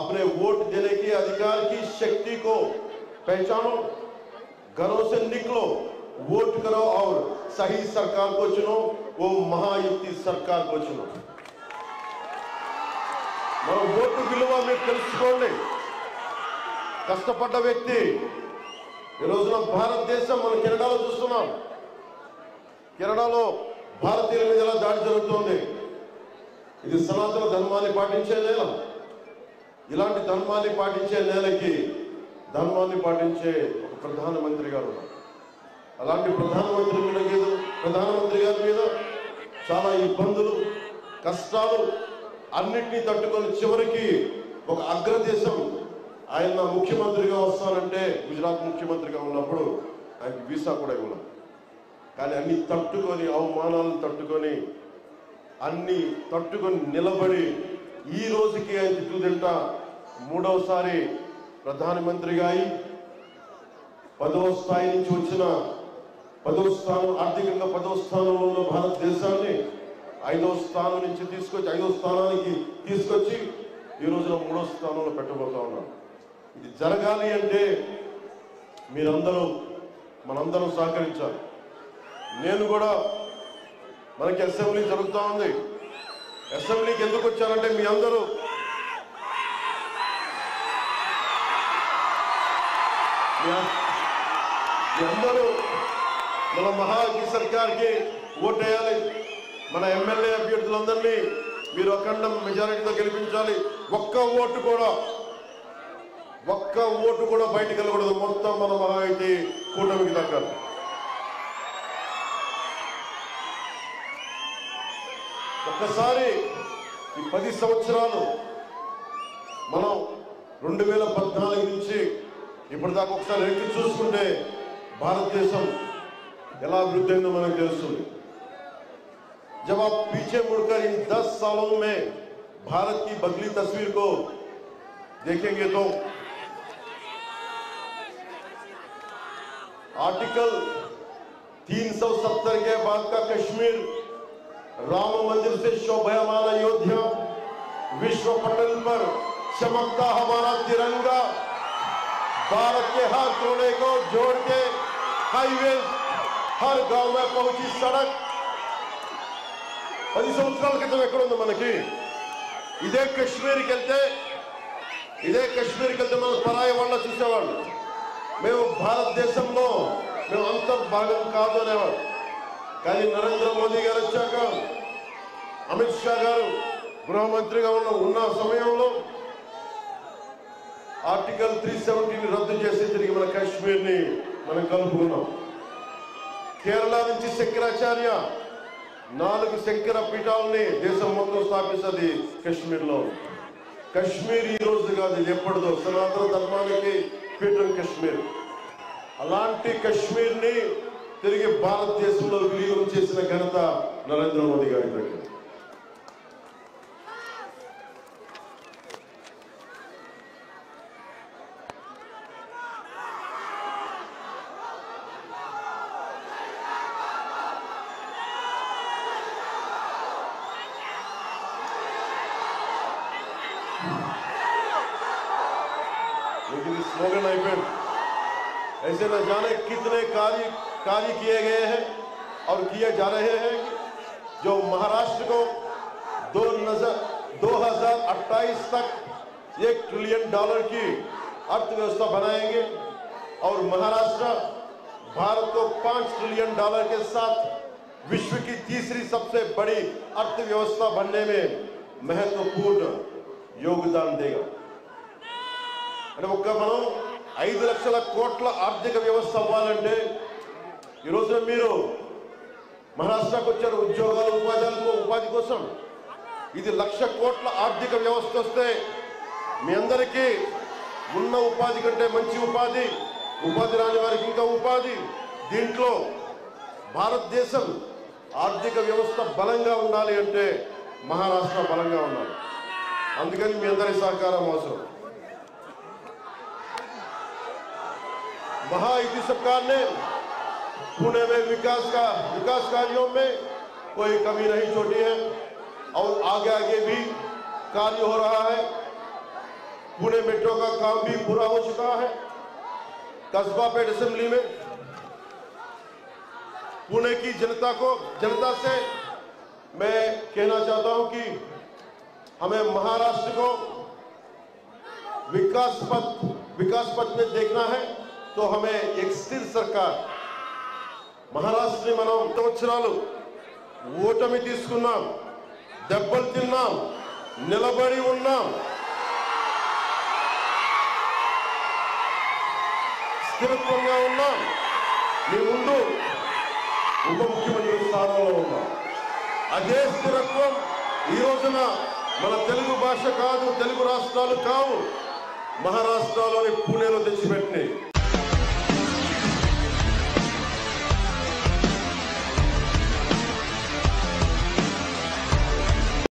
अपने वोट देने के अधिकार की शक्ति को पहचानो, घरों से निकलो, वोट करो और सही सरकार को चुनो, वो महायुति सरकार को चुनो। మనం ఓటు విలువ మీరు తెలుసుకోండి। కష్టపడ్డ వ్యక్తి ఈ రోజున భారతదేశం మనం కెనడాలో చూస్తున్నాం। కెనడాలో భారతీయుల మీద ఎలా దాడి జరుగుతుంది। ఇది సనాతన ధర్మాన్ని పాటించే నేల। ఇలాంటి ధర్మాన్ని పాటించే నేలకి ధర్మాన్ని పాటించే ఒక ప్రధానమంత్రి గారు ఉన్నారు। అలాంటి ప్రధానమంత్రి గారి మీద చాలా ఇబ్బందులు, కష్టాలు అన్నిటినీ తట్టుకొని చివరికి ఒక అగ్రదేశం ఆయన ముఖ్యమంత్రిగా వస్తానంటే గుజరాత్ ముఖ్యమంత్రిగా ఉన్నప్పుడు ఆయనకి వీసా కూడా ఇవ్వాలి। కానీ అన్ని తట్టుకొని అవమానాలను తట్టుకొని అన్ని తట్టుకొని నిలబడి ఈ రోజుకి ఆయన తిట్టుదింటా మూడవసారి ప్రధానమంత్రిగా అయి 10వ స్థాయి నుంచి వచ్చిన 10వ స్థానం ఆర్థికంగా 10వ స్థానంలో ఉన్న భారతదేశాన్ని 5వ స్థానం నుంచి తీసుకొచ్చి 5వ స్థానానికి తీసుకొచ్చి ఈ రోజున 3వ స్థానంలో పెట్టబోతా ఉన్నాం। ఇది జరగాలి అంటే మీరందరూ మనందరం సహకరించాలి। నేను కూడా మనకి అసెంబ్లీ జరుగుతూ ఉంది। అసెంబ్లీకి ఎందుకు వచ్చారంటే మీ అందరూ మన మహాయుతి సర్కార్కి ఓటేయాలి। మన ఎమ్మెల్యే అభ్యర్థులందరినీ మీరు అఖండ మెజారిటీతో గెలిపించాలి। ఒక్క ఓటు కూడా బయటకు వెళ్ళకూడదు। మొత్తం మన మహాయుతి కూటమికి దక్కాలి। ఒక్కసారి ఈ 10 సంవత్సరాలు మనం 2014 నుంచి ఇప్పటిదాకా ఒకసారి ఎక్కి చూసుకుంటే భారతదేశం ఎలా అభివృద్ధి అయిందో మనకు తెలుస్తుంది। जब आप पीछे मुड़कर इन 10 सालों में भारत की बदली तस्वीर को देखेंगे तो आर्टिकल 370 के बाद का कश्मीर, राम मंदिर से शोभायमान अयोध्या, विश्व पटल पर चमकता हमारा तिरंगा, भारत के हर कोने को जोड़ के हाईवे, हर गांव में पहुंची सड़क 10 సంవత్సరాల క్రితం ఎక్కడుంది మనకి? ఇదే కశ్మీర్కి వెళ్తే మనం పరాయి వాళ్ళ చూసేవాళ్ళు। మేము భారతదేశంలో మేము అంతర్భాగం కాదు అనేవాడు। కానీ నరేంద్ర మోదీ గారు వచ్చాక, అమిత్ షా గారు గృహమంత్రిగా ఉన్న సమయంలో ఆర్టికల్ 370ని రద్దు చేసి తిరిగి మన కాశ్మీర్ని మనం కలుపుకున్నాం। కేరళ నుంచి శంకరాచార్య 4 శంకర పీఠాలని దేశం మొత్తం స్థాపించది కశ్మీర్లో। కశ్మీర్ ఈ రోజు కాదు, ఇది ఎప్పటిదో సనాతన ధర్మానికి పీఠం కశ్మీర్। అలాంటి కశ్మీర్ని తిరిగి భారతదేశంలో విలీనం చేసిన ఘనత నరేంద్ర మోదీ గారి దగ్గర। लेकिन स्लोगन आईपीएल ऐसे न जाने कितने कार्य किए गए हैं और किए जा रहे हैं जो महाराष्ट्र को 2028 तक $1 ट्रिलियन की अर्थव्यवस्था बनाएंगे और महाराष्ट्र भारत को $5 ट्रिलियन के साथ विश्व की तीसरी सबसे बड़ी अर्थव्यवस्था बनने में महत्वपूर्ण योगदान देगा। మనం 5 లక్షల కోట్ల ఆర్థిక వ్యవస్థ అవ్వాలంటే ఈ రోజున మీరు మహారాష్ట్రకు వచ్చారు ఉద్యోగాలు ఉపాధి కోసం। ఇది 1,00,000 కోట్ల ఆర్థిక వ్యవస్థ వస్తే మీ అందరికీ ఉన్న ఉపాధి కంటే మంచి ఉపాధి రాని వారికి ఇంకా ఉపాధి। దీంట్లో భారతదేశం ఆర్థిక వ్యవస్థ బలంగా ఉండాలి అంటే మహారాష్ట్ర బలంగా ఉండాలి। అందుకని మీ అందరి సహకారం అవసరం। महायुति सरकार ने पुणे में विकास कार्यों में कोई कमी नहीं छोड़ी है और आगे भी कार्य हो रहा है। पुणे मेट्रो का काम भी पूरा हो चुका है। कस्बा पेट असेंबली में पुणे की जनता से मैं कहना चाहता हूं कि हमें महाराष्ट्र को विकास पथ में देखना है तो हमें एक स्थिर सरकार महाराष्ट्र మనం సంవత్సరాలు ఓటమి తీసుకున్నాం, దెబ్బలు తిన్నాం, నిలబడి ఉన్నాం, స్థిరంగా ఉన్నాం, మీ ముందు ఉప ముఖ్యమంత్రి స్థానంలో ఉన్నాం. అదే స్థిరత్వం ఈ రోజున మన తెలుగు భాష కాదు, తెలుగు రాష్ట్రాలు కావు, మహారాష్ట్రలోని పూణేలో తెచ్చిపెట్టినాయి.